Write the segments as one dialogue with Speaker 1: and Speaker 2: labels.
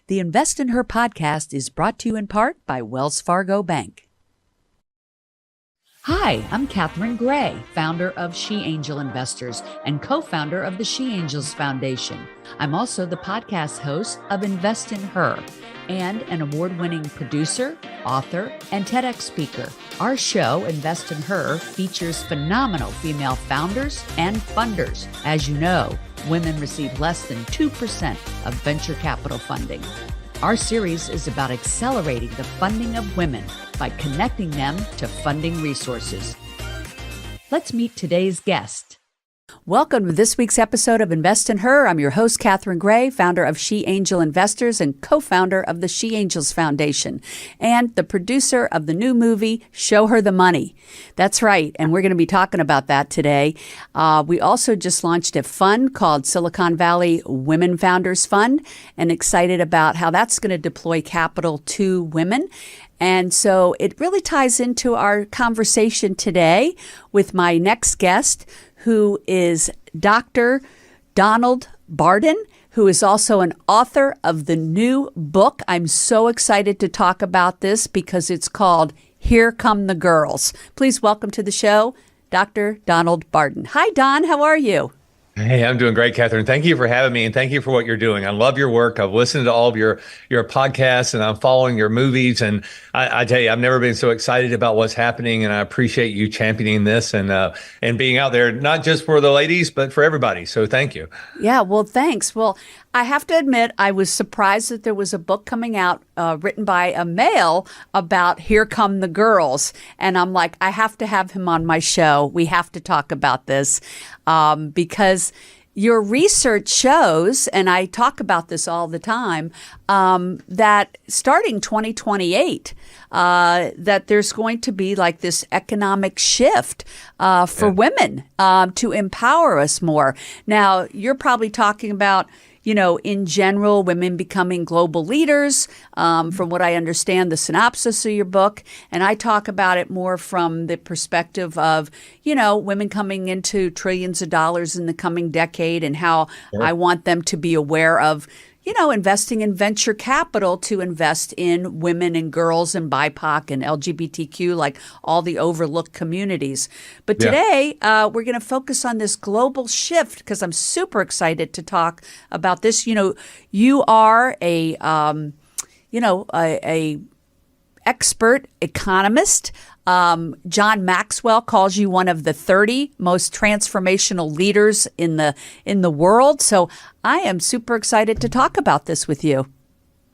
Speaker 1: The Invest in Her podcast is brought to you in part by Wells Fargo Bank. Hi, I'm Catherine Gray, founder of She Angel Investors and co-founder of the She Angels Foundation. I'm also the podcast host of Invest in Her and an award-winning producer, author, and TEDx speaker. Our show, Invest in Her, features phenomenal female founders and funders. As you know, women receive less than 2% of venture capital funding. Our series is about accelerating the funding of women by connecting them to funding resources. Let's meet today's guest. Welcome to this week's episode of Invest in Her. I'm your host, Catherine Gray, founder of She Angel Investors and co-founder of the She Angels Foundation, and the producer of the new movie, Show Her the Money. That's right, and we're going to be talking about that today. We also just launched a fund called Silicon Valley Women Founders Fund, and excited about how that's going to deploy capital to women. And so it really ties into our conversation today with my next guest, who is Dr. Donald Barden, who is also an author of the new book. I'm so excited to talk about this because it's called Here Come the Girls. Please welcome to the show, Dr. Donald Barden. Hi, Don. How are you?
Speaker 2: Hey, I'm doing great, Catherine. Thank you for having me, and thank you for what you're doing. I love your work. I've listened to all of your podcasts, and I'm following your movies. And I tell you, I've never been so excited about what's happening, and I appreciate you championing this and being out there, not just for the ladies, but for everybody. So thank you.
Speaker 1: Yeah, well, thanks. Well, I have to admit, I was surprised that there was a book coming out written by a male about Here Come the Girls. And I'm like, I have to have him on my show. We have to talk about this because your research shows, and I talk about this all the time, that starting 2028, that there's going to be like this economic shift for women to empower us more. Now, you're probably talking about, you know, in general, women becoming global leaders, from what I understand, the synopsis of your book. And I talk about it more from the perspective of, you know, women coming into trillions of dollars in the coming decade and how I want them to be aware of, you know, investing in venture capital to invest in women and girls and BIPOC and LGBTQ, like all the overlooked communities. But today, we're going to focus on this global shift because I'm super excited to talk about this. You know, you are a expert economist. John Maxwell calls you one of the 30 most transformational leaders in the world. So I am super excited to talk about this with you.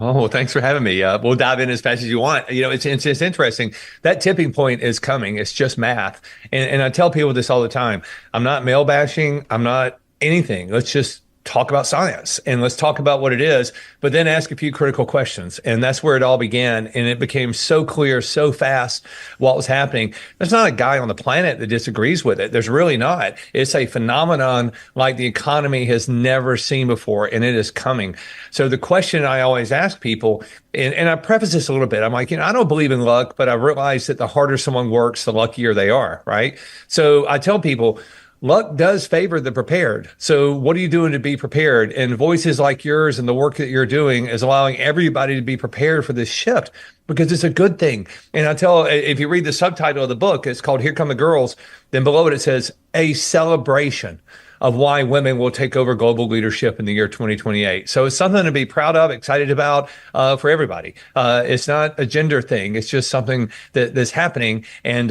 Speaker 2: Oh, well, thanks for having me. We'll dive in as fast as you want. You know, it's interesting. That tipping point is coming. It's just math. And I tell people this all the time. I'm not male bashing. I'm not anything. Let's just talk about science and let's talk about what it is, but then ask a few critical questions. And that's where it all began. And it became so clear, so fast what was happening. There's not a guy on the planet that disagrees with it. There's really not. It's a phenomenon like the economy has never seen before, and it is coming. So the question I always ask people, and I preface this a little bit, I'm like, you know, I don't believe in luck, but I realize that the harder someone works, the luckier they are, right? So I tell people, luck does favor the prepared. So what are you doing to be prepared? And voices like yours and the work that you're doing is allowing everybody to be prepared for this shift because it's a good thing. And I tell, if you read the subtitle of the book, it's called Here Come the Girls. Then below it says, a celebration of why women will take over global leadership in the year 2028. So it's something to be proud of, excited about for everybody. It's not a gender thing. It's just something that's happening. And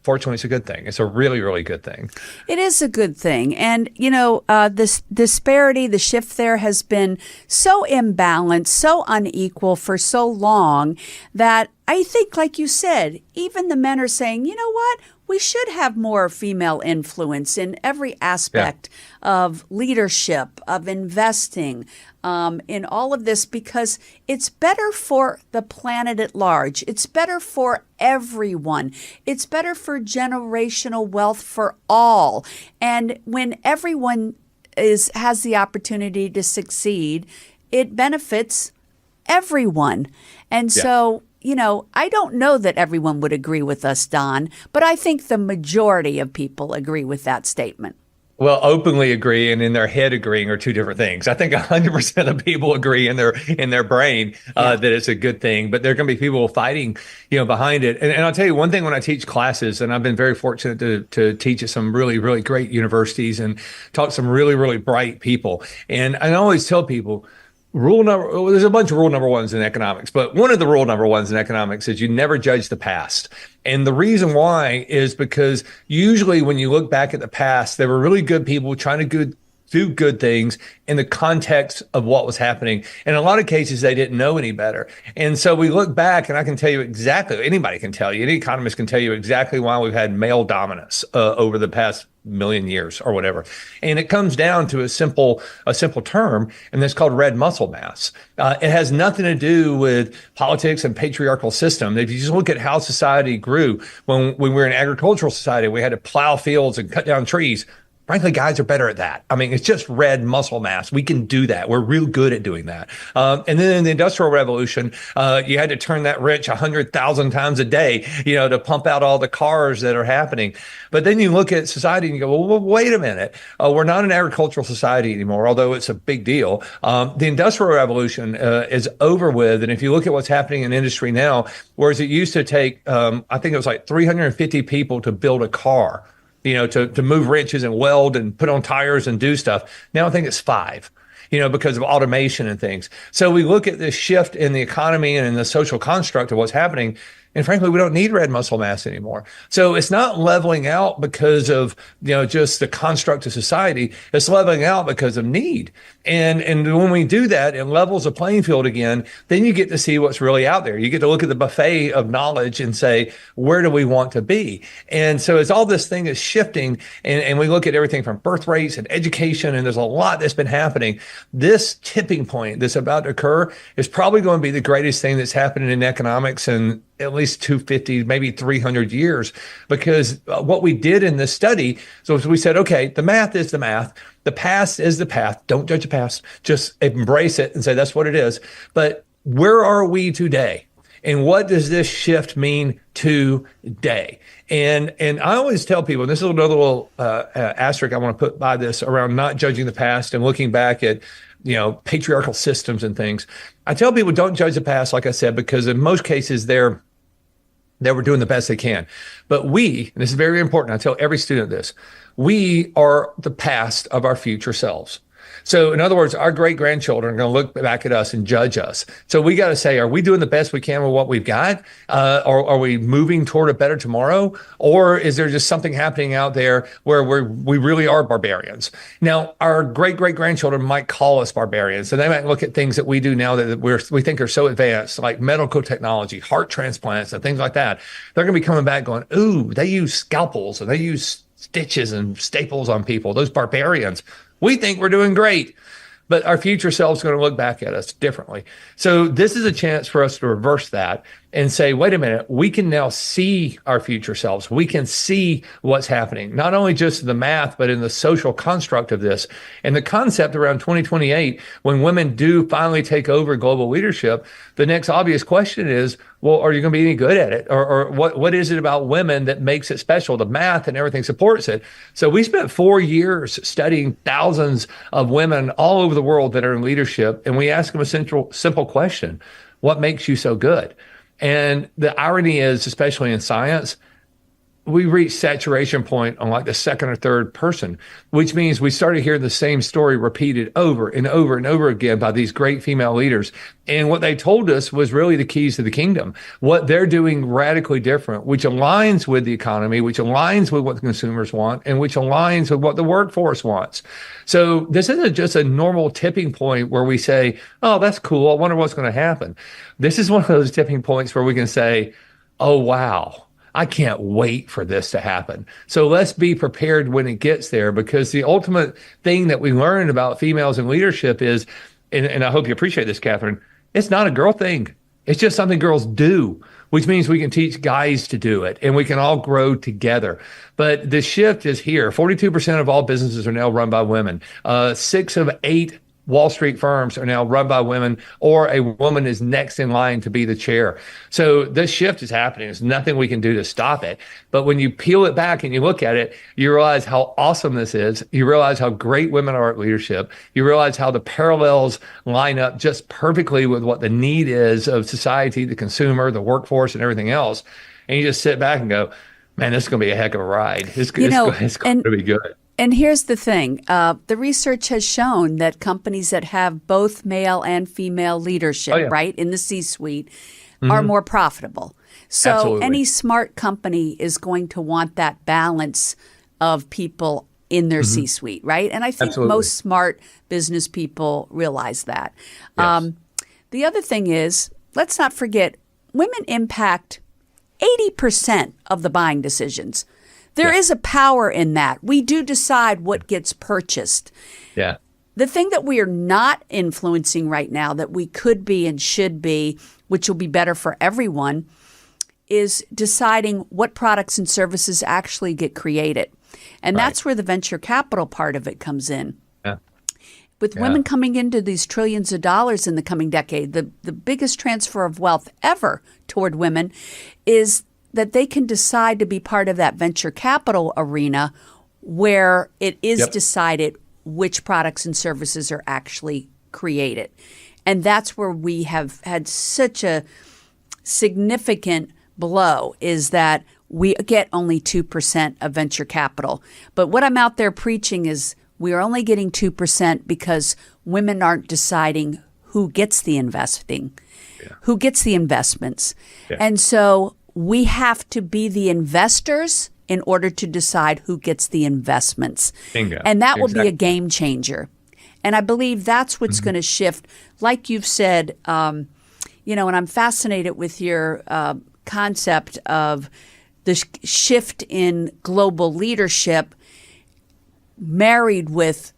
Speaker 2: fortunately, it's a good thing. It's a really, really good thing.
Speaker 1: It is a good thing. And, you know, this disparity, the shift there has been so imbalanced, so unequal for so long that I think, like you said, even the men are saying, you know what? We should have more female influence in every aspect of leadership, of investing, in all of this because it's better for the planet at large. It's better for everyone. It's better for generational wealth for all. And when everyone has the opportunity to succeed, it benefits everyone. And so, you know, I don't know that everyone would agree with us, Don, but I think the majority of people agree with that statement.
Speaker 2: Well, openly agree and in their head agreeing are two different things. I think 100% of people agree in their brain
Speaker 1: Yeah.
Speaker 2: that it's a good thing, but there are going to be people fighting, behind it. And I'll tell you one thing when I teach classes, and I've been very fortunate to teach at some really, really great universities and talk to some really, really bright people. And I always tell people, there's a bunch of rule number ones in economics, but one of the rule number ones in economics is you never judge the past. And the reason why is because usually when you look back at the past, there were really good people trying to do good things in the context of what was happening. In a lot of cases, they didn't know any better. And so we look back, and I can tell you exactly, anybody can tell you, any economist can tell you exactly why we've had male dominance over the past million years or whatever. And it comes down to a simple term, and that's called red muscle mass. It has nothing to do with politics and patriarchal system. If you just look at how society grew, when we were an agricultural society, we had to plow fields and cut down trees. Frankly, guys are better at that. I mean, it's just red muscle mass. We can do that. We're real good at doing that. And then in the Industrial Revolution, you had to turn that wrench 100,000 times a day, to pump out all the cars that are happening. But then you look at society and you go, well, wait a minute. We're not an agricultural society anymore, although it's a big deal. The Industrial Revolution is over with. And if you look at what's happening in industry now, whereas it used to take, I think it was like 350 people to build a car, to move wrenches and weld and put on tires and do stuff. Now I think it's 5, because of automation and things. So we look at this shift in the economy and in the social construct of what's happening. And frankly, we don't need red muscle mass anymore. So it's not leveling out because of, just the construct of society. It's leveling out because of need. And when we do that, it levels the playing field again, then you get to see what's really out there. You get to look at the buffet of knowledge and say, where do we want to be? And so as all this thing is shifting, and we look at everything from birth rates and education, and there's a lot that's been happening, this tipping point that's about to occur is probably going to be the greatest thing that's happening in economics in at least 250, maybe 300 years, because what we did in this study, so we said, okay, the math is the math. The past is the past. Don't judge the past. Just embrace it and say that's what it is. But where are we today? And what does this shift mean today? And I always tell people, and this is another little asterisk I want to put by this around not judging the past and looking back at patriarchal systems and things. I tell people don't judge the past, like I said, because in most cases they were doing the best they can. But we, and this is very important, I tell every student this, we are the past of our future selves. So in other words, our great grandchildren are going to look back at us and judge us. So we got to say, are we doing the best we can with what we've got? Or are we moving toward a better tomorrow? Or is there just something happening out there where we really are barbarians? Now, our great grandchildren might call us barbarians. So they might look at things that we do now that we think are so advanced, like medical technology, heart transplants, and things like that. They're going to be coming back going, ooh, they use scalpels and they use stitches and staples on people. Those barbarians. We think we're doing great, but our future self is going to look back at us differently. So this is a chance for us to reverse that and say, wait a minute, we can now see our future selves. We can see what's happening, not only just in the math, but in the social construct of this. And the concept around 2028, when women do finally take over global leadership, the next obvious question is, well, are you going to be any good at it? Or what is it about women that makes it special? The math and everything supports it. So we spent 4 years studying thousands of women all over the world that are in leadership. And we ask them a simple question: what makes you so good? And the irony is, especially in science, we reach saturation point on like the second or third person, which means we started hearing the same story repeated over and over and over again by these great female leaders. And what they told us was really the keys to the kingdom, what they're doing radically different, which aligns with the economy, which aligns with what the consumers want, and which aligns with what the workforce wants. So this isn't just a normal tipping point where we say, oh, that's cool, I wonder what's going to happen. This is one of those tipping points where we can say, oh, wow, I can't wait for this to happen. So let's be prepared when it gets there, because the ultimate thing that we learned about females in leadership is, and I hope you appreciate this, Catherine, it's not a girl thing. It's just something girls do, which means we can teach guys to do it and we can all grow together. But the shift is here. 42% of all businesses are now run by women. 6 of 8 Wall Street firms are now run by women, or a woman is next in line to be the chair. So this shift is happening. There's nothing we can do to stop it. But when you peel it back and you look at it, you realize how awesome this is. You realize how great women are at leadership. You realize how the parallels line up just perfectly with what the need is of society, the consumer, the workforce, and everything else. And you just sit back and go, man, this is going to be a heck of a ride. It's going to be good.
Speaker 1: And here's the thing. The research has shown that companies that have both male and female leadership, right, in the C-suite are more profitable. So
Speaker 2: Absolutely.
Speaker 1: Any smart company is going to want that balance of people in their C-suite, right? And I think most smart business people realize that.
Speaker 2: Yes.
Speaker 1: The other thing is, let's not forget, women impact 80% of the buying decisions. There is a power in that. We do decide what gets purchased.
Speaker 2: Yeah.
Speaker 1: The thing that we are not influencing right now that we could be and should be, which will be better for everyone, is deciding what products and services actually get created. And that's where the venture capital part of it comes in.
Speaker 2: Yeah.
Speaker 1: With women coming into these trillions of dollars in the coming decade, the biggest transfer of wealth ever toward women is that they can decide to be part of that venture capital arena where it is decided which products and services are actually created. And that's where we have had such a significant blow, is that we get only 2% of venture capital. But what I'm out there preaching is we are only getting 2% because women aren't deciding who gets the investing, who gets the investments. And so we have to be the investors in order to decide who gets the investments.
Speaker 2: Bingo.
Speaker 1: And that will be a game changer. And I believe that's what's going to shift. Like you've said, and I'm fascinated with your concept of the shift in global leadership married with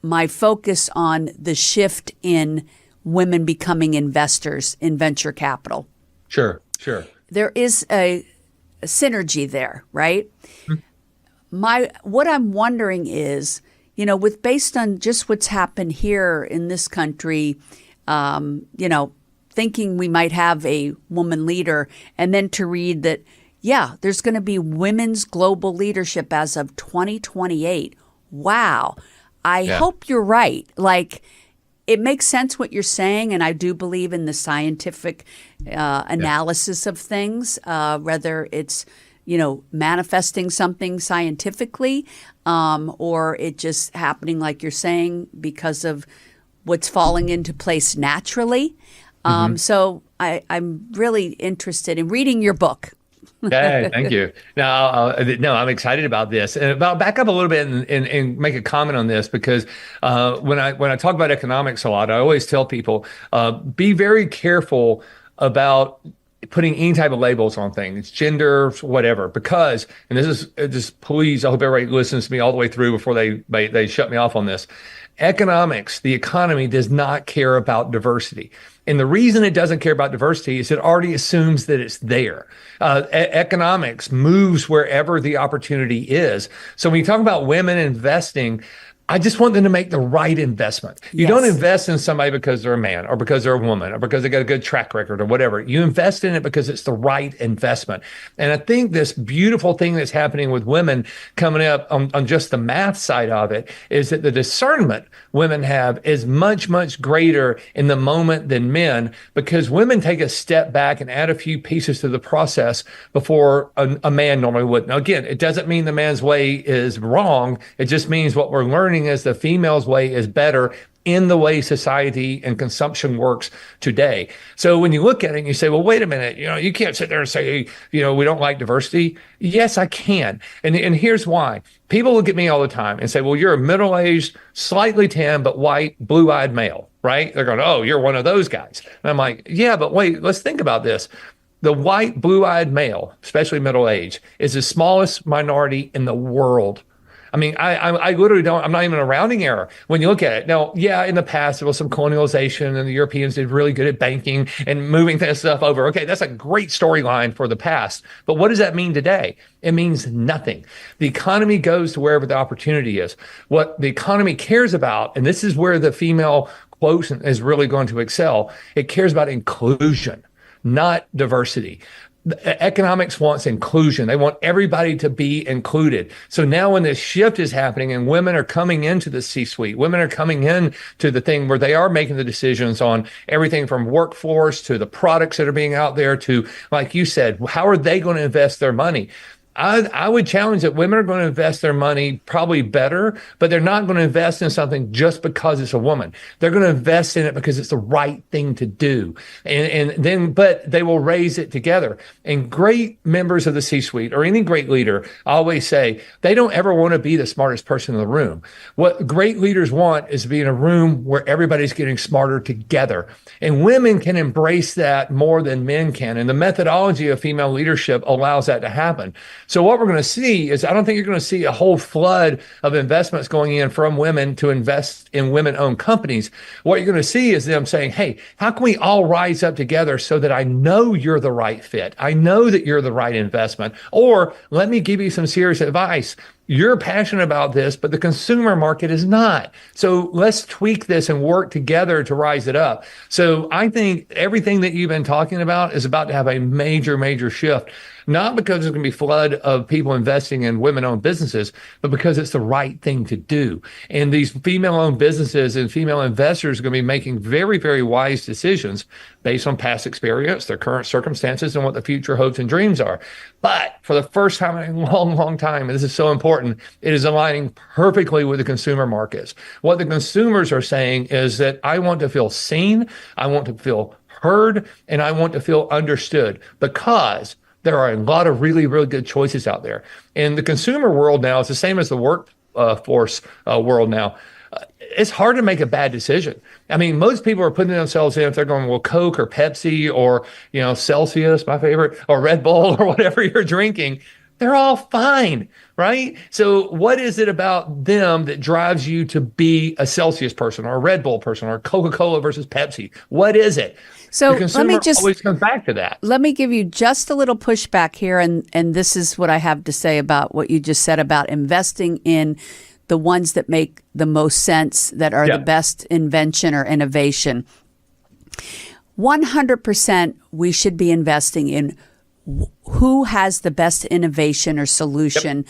Speaker 1: my focus on the shift in women becoming investors in venture capital.
Speaker 2: Sure.
Speaker 1: There is a synergy there, right? What I'm wondering is, based on just what's happened here in this country, thinking we might have a woman leader, and then to read that, there's going to be women's global leadership as of 2028. Wow. I hope you're right. Like, it makes sense what you're saying, and I do believe in the scientific analysis of things, whether it's, manifesting something scientifically or it just happening, like you're saying, because of what's falling into place naturally. So I'm really interested in reading your book.
Speaker 2: Hey, thank you. No, I'm excited about this. And I'll back up a little bit and make a comment on this, because when I talk about economics a lot, I always tell people, be very careful about putting any type of labels on things, gender, whatever, because, and this is just, please, I hope everybody listens to me all the way through before they shut me off on this. Economics, the economy, does not care about diversity. And the reason it doesn't care about diversity is it already assumes that it's there. Economics moves wherever the opportunity is. So when you talk about women investing, I just want them to make the right investment. You don't invest in somebody because they're a man or because they're a woman or because they got a good track record or whatever. You invest in it because it's the right investment. And I think this beautiful thing that's happening with women coming up on just the math side of it is that the discernment women have is much, much greater in the moment than men, because women take a step back and add a few pieces to the process before a man normally would. Now, again, it doesn't mean the man's way is wrong. It just means what we're learning is the female's way is better in the way society and consumption works today. So when you look at it and you say, well, wait a minute, you can't sit there and say, we don't like diversity. Yes, I can. And here's why. People look at me all the time and say, well, you're a middle-aged, slightly tan, but white, blue-eyed male, right? They're going, oh, you're one of those guys. And I'm like, yeah, but wait, let's think about this. The white, blue-eyed male, especially middle-aged, is the smallest minority in the world. I mean, I literally don't, I'm not even a rounding error when you look at it. Now, yeah, in the past, there was some colonialization and the Europeans did really good at banking and moving that stuff over. Okay, that's a great storyline for the past. But what does that mean today? It means nothing. The economy goes to wherever the opportunity is. What the economy cares about, and this is where the female quotient is really going to excel, it cares about inclusion, not diversity. Economics wants inclusion. They want everybody to be included. So now when this shift is happening and women are coming into the C-suite, women are coming in to the thing where they are making the decisions on everything from workforce to the products that are being out there to, like you said, how are they going to invest their money? I would challenge that women are going to invest their money probably better, but they're not going to invest in something just because it's a woman. They're going to invest in it because it's the right thing to do. But they will raise it together. And great members of the C-suite or any great leader always say they don't ever want to be the smartest person in the room. What great leaders want is to be in a room where everybody's getting smarter together. And women can embrace that more than men can. And the methodology of female leadership allows that to happen. So what we're going to see is, I don't think you're going to see a whole flood of investments going in from women to invest in women-owned companies. What you're going to see is them saying, hey, how can we all rise up together so that I know you're the right fit? I know that you're the right investment. Or let me give you some serious advice. You're passionate about this, but the consumer market is not. So let's tweak this and work together to rise it up. So I think everything that you've been talking about is about to have a major, major shift. Not because there's going to be a flood of people investing in women-owned businesses, but because it's the right thing to do. And these female-owned businesses and female investors are going to be making very, very wise decisions based on past experience, their current circumstances, and what the future hopes and dreams are. But for the first time in a long, long time, and this is so important, it is aligning perfectly with the consumer markets. What the consumers are saying is that I want to feel seen, I want to feel heard, and I want to feel understood, because there are a lot of really, really good choices out there. And the consumer world now is the same as the workforce world now. It's hard to make a bad decision. I mean, most people are putting themselves in, if they're going, well, Coke or Pepsi or, Celsius, my favorite, or Red Bull or whatever you're drinking, they're all fine, right? So what is it about them that drives you to be a Celsius person or a Red Bull person or Coca-Cola versus Pepsi? What is it?
Speaker 3: So
Speaker 2: the consumer always comes back to that.
Speaker 3: Let me give you just a little pushback here, and this is what I have to say about what you just said about investing in the ones that make the most sense, that are the best invention or innovation. 100% we should be investing in who has the best innovation or solution,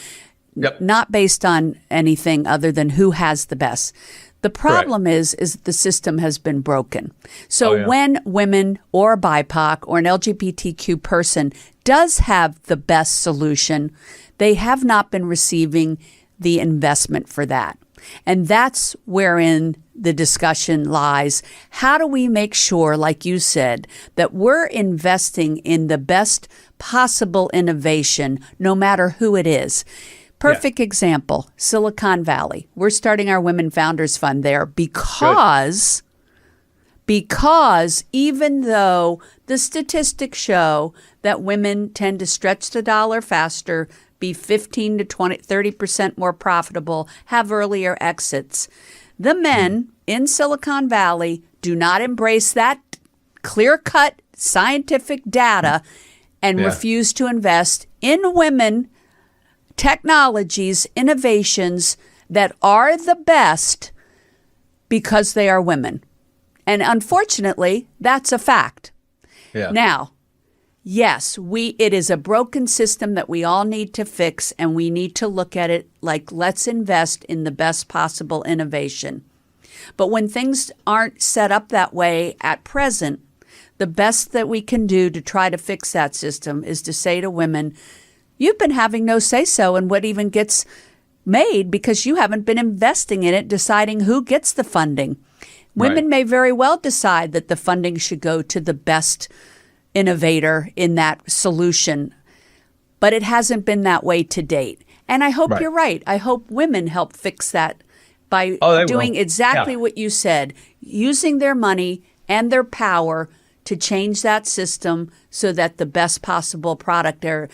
Speaker 3: not based on anything other than who has the best. The problem is that the system has been broken. So when women or BIPOC or an LGBTQ person does have the best solution, they have not been receiving the investment for that. And that's wherein the discussion lies. How do we make sure, like you said, that we're investing in the best possible innovation, no matter who it is? Perfect example, Silicon Valley. We're starting our Women Founders Fund there because even though the statistics show that women tend to stretch the dollar faster, be 15 to 20, 30% more profitable, have earlier exits, the men in Silicon Valley do not embrace that clear-cut scientific data and refuse to invest in women technologies, innovations that are the best because they are women. And unfortunately, that's a fact. Now, yes, it is a broken system that we all need to fix, and we need to look at it like, let's invest in the best possible innovation. But when things aren't set up that way at present, the best that we can do to try to fix that system is to say to women, you've been having no say-so in what even gets made because you haven't been investing in it, deciding who gets the funding. Women may very well decide that the funding should go to the best innovator in that solution, but it hasn't been that way to date. And I hope you're right. I hope women help fix that by doing exactly what you said, using their money and their power to change that system so that the best possible product or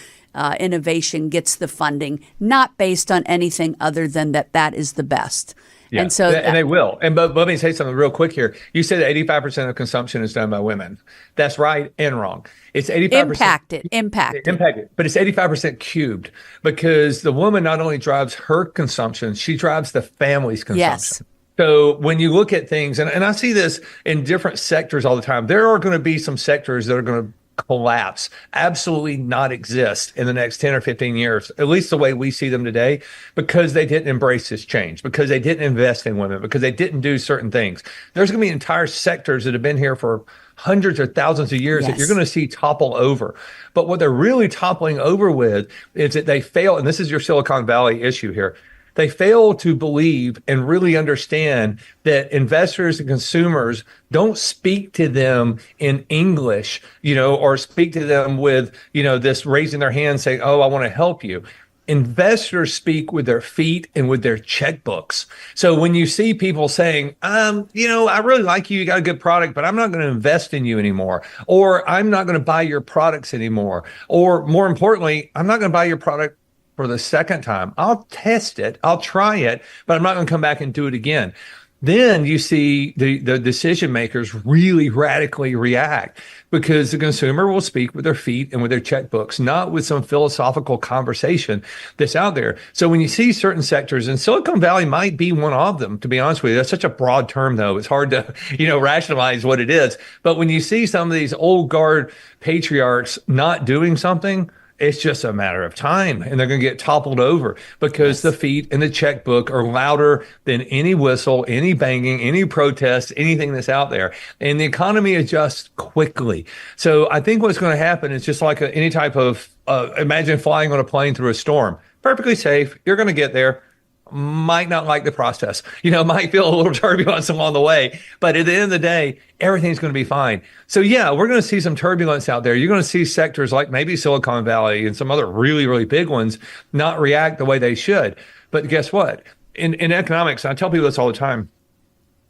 Speaker 3: innovation gets the funding, not based on anything other than that is the best.
Speaker 2: Yeah,
Speaker 3: and so
Speaker 2: and they will. And but let me say something real quick here. You said that 85% of consumption is done by women. That's right and wrong. It's 85% impacted, but it's 85% cubed, because the woman not only drives her consumption, she drives the family's consumption.
Speaker 3: Yes.
Speaker 2: So when you look at things, and I see this in different sectors all the time, there are going to be some sectors that are going to collapse, absolutely not exist in the next 10 or 15 years, at least the way we see them today, because they didn't embrace this change, because they didn't invest in women, because they didn't do certain things. There's going to be entire sectors that have been here for hundreds or thousands of years that you're going to see topple over. But what they're really toppling over with is that they fail, and this is your Silicon Valley issue here. They fail to believe and really understand that investors and consumers don't speak to them in English, or speak to them with, this raising their hand saying, oh, I want to help you. Investors speak with their feet and with their checkbooks. So when you see people saying, I really like you, you got a good product, but I'm not going to invest in you anymore, or I'm not going to buy your products anymore, or more importantly, I'm not going to buy your product for the second time. I'll test it, I'll try it, but I'm not going to come back and do it again. Then you see the decision makers really radically react, because the consumer will speak with their feet and with their checkbooks, not with some philosophical conversation that's out there. So when you see certain sectors, and Silicon Valley might be one of them, to be honest with you, that's such a broad term though. It's hard to, rationalize what it is. But when you see some of these old guard patriarchs not doing something, it's just a matter of time, and they're going to get toppled over, because the feet and the checkbook are louder than any whistle, any banging, any protest, anything that's out there. And the economy adjusts quickly. So I think what's going to happen is just like any type of, imagine flying on a plane through a storm. Perfectly safe. You're going to get there. Might not like the process, might feel a little turbulence along the way, but at the end of the day, everything's going to be fine. So yeah, we're going to see some turbulence out there. You're going to see sectors like maybe Silicon Valley and some other really, really big ones not react the way they should. But guess what? In economics, and I tell people this all the time,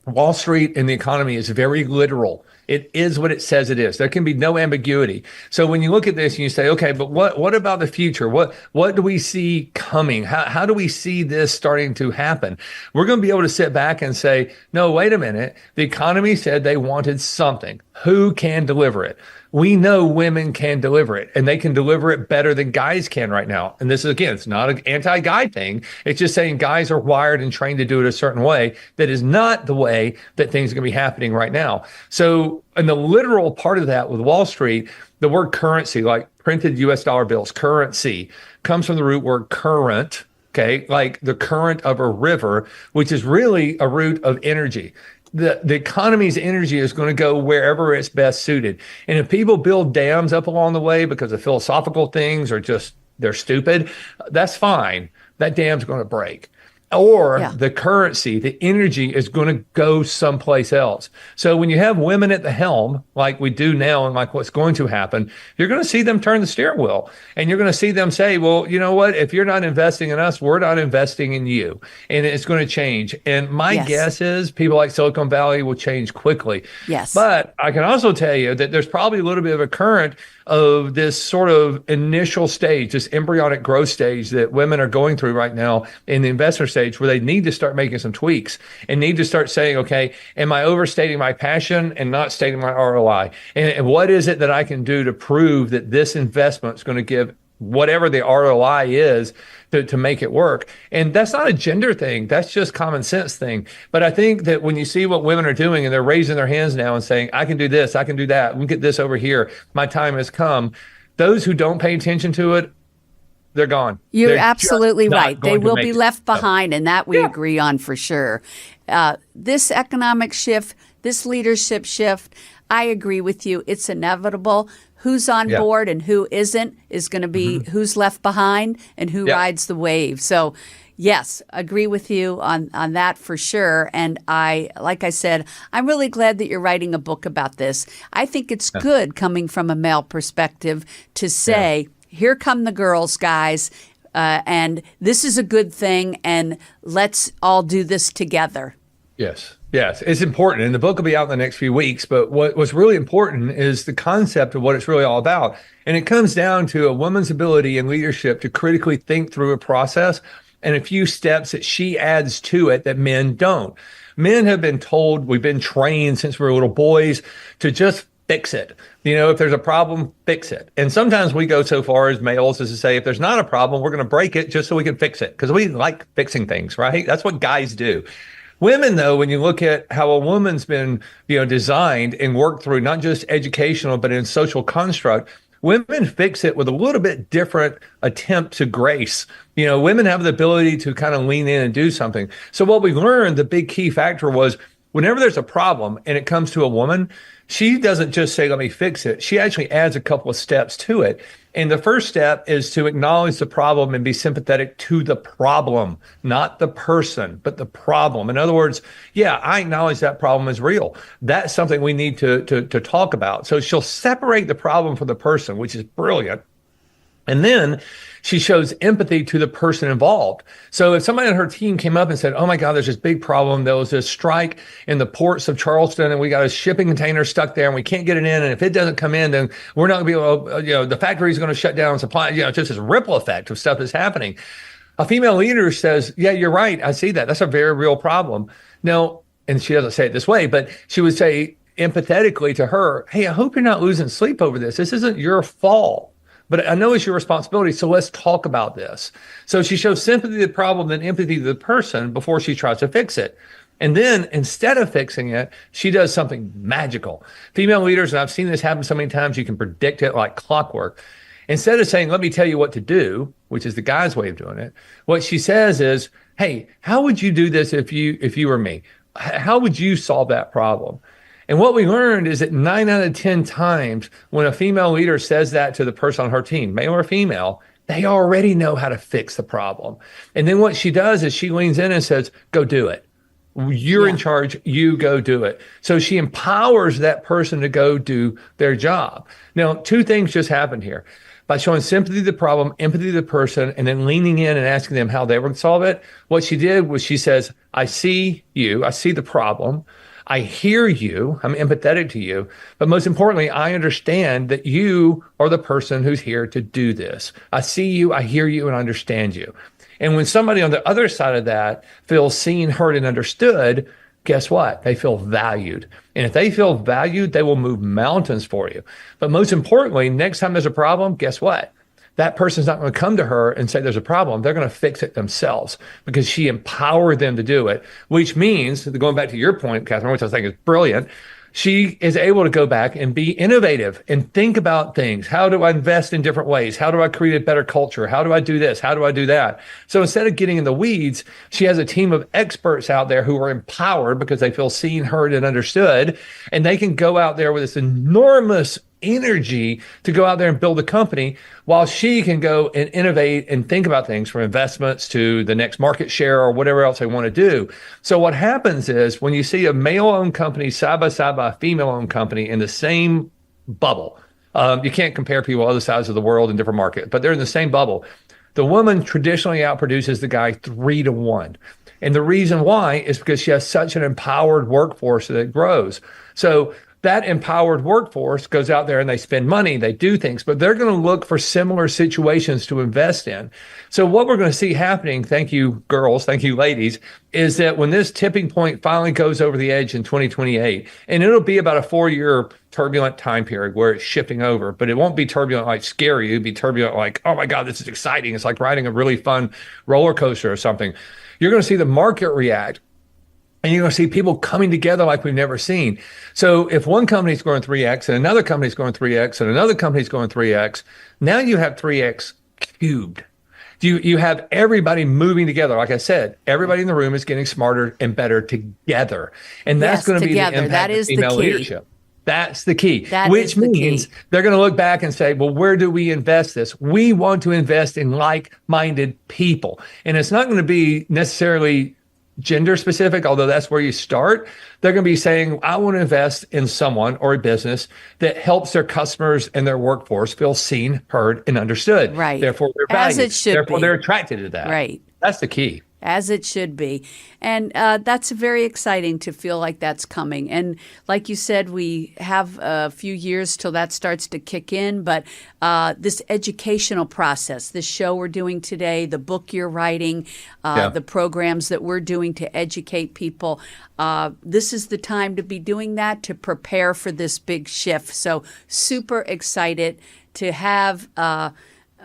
Speaker 2: Wall Street and the economy is very literal. It is what it says it is. There can be no ambiguity. So when you look at this and you say, okay, but what about the future? What do we see coming? How do we see this starting to happen? We're going to be able to sit back and say, no, wait a minute. The economy said they wanted something. Who can deliver it? We know women can deliver it, and they can deliver it better than guys can right now. And this is, again, it's not an anti-guy thing. It's just saying guys are wired and trained to do it a certain way that is not the way that things are going to be happening right now. So in the literal part of that with Wall Street, the word currency, like printed US dollar bills, currency, comes from the root word current, okay, like the current of a river, which is really a root of energy. The economy's energy is going to go wherever it's best suited. And if people build dams up along the way because of philosophical things or just they're stupid, that's fine. That dam's going to break. Or the currency, the energy is going to go someplace else. So when you have women at the helm, like we do now and like what's going to happen, you're going to see them turn the steering wheel, and you're going to see them say, well, you know what? If you're not investing in us, we're not investing in you. And it's going to change. And my guess is people like Silicon Valley will change quickly.
Speaker 3: Yes.
Speaker 2: But I can also tell you that there's probably a little bit of a current of this sort of initial stage, this embryonic growth stage that women are going through right now in the investor stage, where they need to start making some tweaks and need to start saying, okay, am I overstating my passion and not stating my ROI? And what is it that I can do to prove that this investment is going to give whatever the ROI is to make it work? And that's not a gender thing. That's just common sense thing. But I think that when you see what women are doing and they're raising their hands now and saying, I can do this, I can do that, we get this over here, my time has come. Those who don't pay attention to it, they're gone.
Speaker 3: You're absolutely right. They will be left behind, and that we agree on for sure. This economic shift, this leadership shift, I agree with you. It's inevitable. Who's on board and who isn't is going to be who's left behind and who rides the wave. So, yes, agree with you on that for sure. And like I said, I'm really glad that you're writing a book about this. I think it's good coming from a male perspective to say, here come the girls, guys, and this is a good thing, and let's all do this together.
Speaker 2: Yes. Yes. It's important. And the book will be out in the next few weeks. But what's really important is the concept of what it's really all about. And it comes down to a woman's ability in leadership to critically think through a process and a few steps that she adds to it that men don't. Men have been told, we've been trained since we were little boys to just fix it. If there's a problem, fix it. And sometimes we go so far as males as to say, if there's not a problem, we're going to break it just so we can fix it. Because we like fixing things, right? That's what guys do. Women, though, when you look at how a woman's been, designed and worked through not just educational, but in social construct, women fix it with a little bit different attempt to grace. Women have the ability to kind of lean in and do something. So what we learned, the big key factor was whenever there's a problem and it comes to a woman, she doesn't just say, let me fix it. She actually adds a couple of steps to it. And the first step is to acknowledge the problem and be sympathetic to the problem, not the person, but the problem. In other words, yeah, I acknowledge that problem is real. That's something we need to talk about. So she'll separate the problem from the person, which is brilliant. And then she shows empathy to the person involved. So if somebody on her team came up and said, oh my God, there's this big problem. There was this strike in the ports of Charleston and we got a shipping container stuck there and we can't get it in. And if it doesn't come in, then we're not gonna be able to, the factory's going to shut down supply, just this ripple effect of stuff that's happening. A female leader says, yeah, you're right. I see that. That's a very real problem. Now, and she doesn't say it this way, but she would say empathetically to her, hey, I hope you're not losing sleep over this. This isn't your fault. But I know it's your responsibility, so let's talk about this. So she shows sympathy to the problem and empathy to the person before she tries to fix it. And then instead of fixing it, she does something magical. Female leaders, and I've seen this happen so many times, you can predict it like clockwork. Instead of saying, let me tell you what to do, which is the guy's way of doing it, what she says is, hey, how would you do this if you were me? How would you solve that problem? And what we learned is that 9 out of 10 times when a female leader says that to the person on her team, male or female, they already know how to fix the problem. And then what she does is she leans in and says, go do it. You're in charge. You go do it. So she empowers that person to go do their job. Now, two things just happened here. By showing sympathy to the problem, empathy to the person, and then leaning in and asking them how they would solve it, what she did was she says, I see you. I see the problem. I hear you, I'm empathetic to you, but most importantly, I understand that you are the person who's here to do this. I see you, I hear you, and I understand you. And when somebody on the other side of that feels seen, heard, and understood, guess what? They feel valued. And if they feel valued, they will move mountains for you. But most importantly, next time there's a problem, guess what? That person's not going to come to her and say there's a problem. They're going to fix it themselves because she empowered them to do it, which means, going back to your point, Catherine, which I think is brilliant, she is able to go back and be innovative and think about things. How do I invest in different ways? How do I create a better culture? How do I do this? How do I do that? So instead of getting in the weeds, she has a team of experts out there who are empowered because they feel seen, heard, and understood. And they can go out there with this enormous energy to go out there and build a company while she can go and innovate and think about things from investments to the next market share or whatever else they want to do. So what happens is when you see a male-owned company side by side by a female-owned company in the same bubble, you can't compare people on other sides of the world in different markets, but they're in the same bubble. The woman traditionally outproduces the guy 3-1. And the reason why is because she has such an empowered workforce that it grows. So that empowered workforce goes out there and they spend money, they do things, but they're going to look for similar situations to invest in. So what we're going to see happening, thank you girls, thank you ladies, is that when this tipping point finally goes over the edge in 2028, and it'll be about a 4-year turbulent time period where it's shifting over, but it won't be turbulent like scary. It'll be turbulent like, oh my God, this is exciting. It's like riding a really fun roller coaster or something. You're going to see the market react. And you're going to see people coming together like we've never seen. So if one company's going 3X and another company's going 3X and another company's going 3X, now you have 3X cubed. You have everybody moving together. Like I said, everybody in the room is getting smarter and better together. And that's going to be the impact of female leadership. That's the key, which means they're going to look back and say, well, where do we invest this? We want to invest in like-minded people. And it's not going to be necessarily gender specific, although that's where you start. They're going to be saying, I want to invest in someone or a business that helps their customers and their workforce feel seen, heard, and understood.
Speaker 3: Right.
Speaker 2: Therefore, they're valued.
Speaker 3: As it should
Speaker 2: Therefore,
Speaker 3: be.
Speaker 2: they're attracted to that.
Speaker 3: Right.
Speaker 2: That's the key.
Speaker 3: As it should be. And that's very exciting to feel like that's coming. And like you said, we have a few years till that starts to kick in. But this educational process, this show we're doing today, the book you're writing, the programs that we're doing to educate people, this is the time to be doing that, to prepare for this big shift. So super excited to have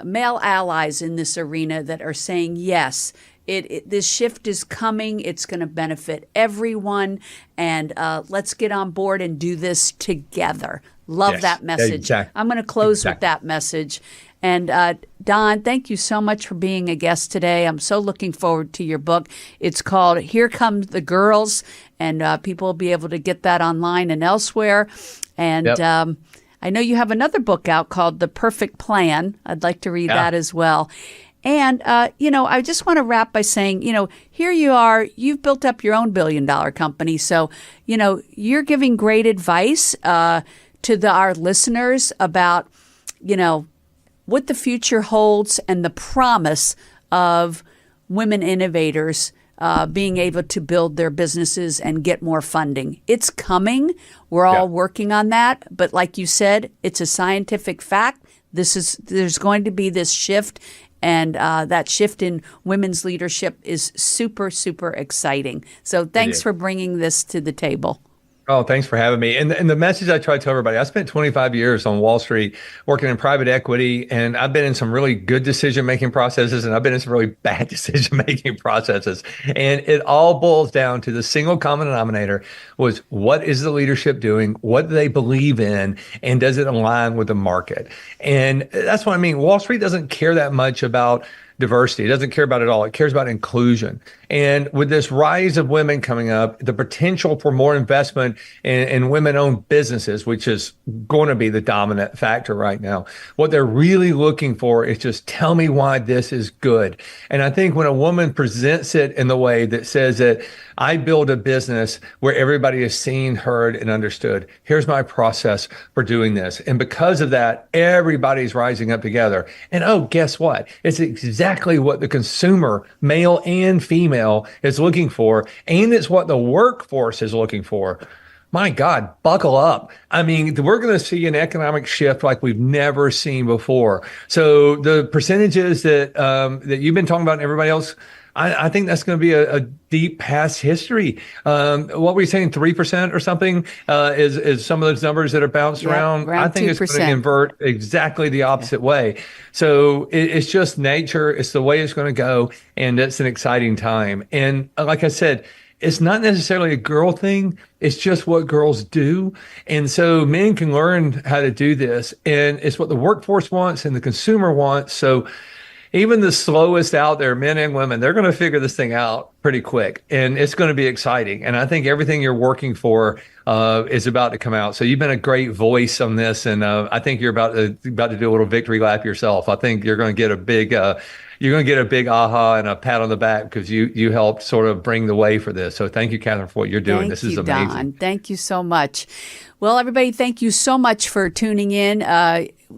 Speaker 3: male allies in this arena that are saying, yes, this shift is coming. It's going to benefit everyone. And let's get on board and do this together. Love that message.
Speaker 2: Exactly.
Speaker 3: I'm going to close with that message. And Don, thank you so much for being a guest today. I'm so looking forward to your book. It's called Here Come the Girls, and people will be able to get that online and elsewhere. And I know you have another book out called The Perfect Plan. I'd like to read that as well. And, I just want to wrap by saying, here you are, you've built up your own billion-dollar company. So, you're giving great advice to our listeners about, what the future holds and the promise of women innovators being able to build their businesses and get more funding. It's coming. We're all working on that. But like you said, it's a scientific fact. There's going to be this shift. And that shift in women's leadership is super, super exciting. So thanks for bringing this to the table.
Speaker 2: Oh, thanks for having me. And the message I try to tell everybody, I spent 25 years on Wall Street working in private equity, and I've been in some really good decision-making processes, and I've been in some really bad decision-making processes. And it all boils down to the single common denominator was, what is the leadership doing? What do they believe in? And does it align with the market? And that's what I mean. Wall Street doesn't care that much about diversity. It doesn't care about it all. It cares about inclusion. And with this rise of women coming up, the potential for more investment in women-owned businesses, which is going to be the dominant factor right now, what they're really looking for is just tell me why this is good. And I think when a woman presents it in the way that says that I build a business where everybody is seen, heard, and understood. Here's my process for doing this. And because of that, everybody's rising up together. And guess what? It's exactly what the consumer, male and female, is looking for. And it's what the workforce is looking for. My God, buckle up. I mean, we're going to see an economic shift like we've never seen before. So the percentages that you've been talking about and everybody else, I think that's going to be a deep past history. What were you saying, 3% or something is some of those numbers that are bounced around? I think 2%. It's going to invert exactly the opposite way. So it's just nature. It's the way it's going to go. And it's an exciting time. And like I said, it's not necessarily a girl thing. It's just what girls do. And so men can learn how to do this. And it's what the workforce wants and the consumer wants. So even the slowest out there, men and women, they're going to figure this thing out pretty quick, and it's going to be exciting. And I think everything you're working for is about to come out. So you've been a great voice on this, and I think you're about to do a little victory lap yourself. I think you're going to get a big aha and a pat on the back because you helped sort of bring the way for this. So thank you, Catherine, for what you're doing. This is amazing.
Speaker 3: Don. Thank you so much. Well, everybody, thank you so much for tuning in.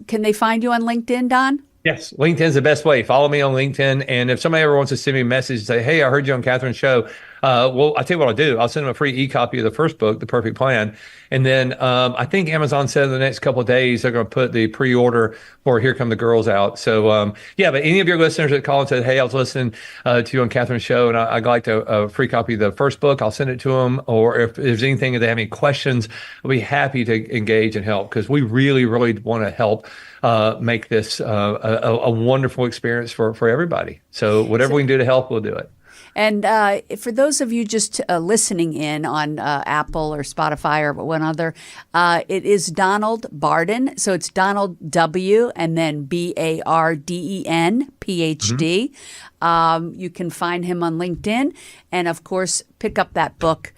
Speaker 3: Can they find you on LinkedIn, Don?
Speaker 2: Yes, LinkedIn's the best way. Follow me on LinkedIn. And if somebody ever wants to send me a message and say, hey, I heard you on Catherine's show, well, I'll tell you what I'll do. I'll send them a free e-copy of the first book, The Perfect Plan. And then I think Amazon said in the next couple of days, they're going to put the pre-order for Here Come the Girls out. So, but any of your listeners that call and said, hey, I was listening to you on Catherine's show, and I'd like a free copy of the first book, I'll send it to them. Or if there's anything, if they have any questions, I'll be happy to engage and help because we really, really want to help make this a wonderful experience for everybody. So whatever we can do to help, we'll do it.
Speaker 3: And for those of you just listening in on Apple or Spotify or one other, it is Donald Barden. So it's Donald W. and then Barden, PhD. You can find him on LinkedIn. And, of course, pick up that book,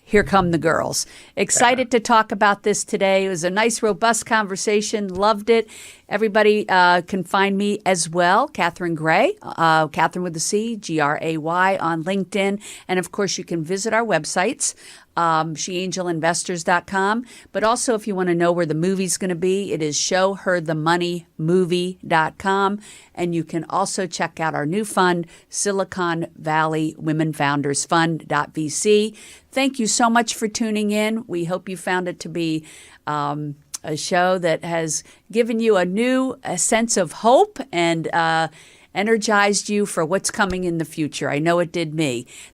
Speaker 3: Here Come the Girls. Excited to talk about this today. It was a nice, robust conversation. Loved it. Everybody can find me as well, Catherine Gray, Catherine with a C, Gray, on LinkedIn. And, of course, you can visit our websites, sheangelinvestors.com. But also, if you want to know where the movie's going to be, it is showherthemoneymovie.com. And you can also check out our new fund, Silicon Valley Women Founders Fund.vc. Thank you so much for tuning in. We hope you found it to be a show that has given you a sense of hope and energized you for what's coming in the future. I know it did me.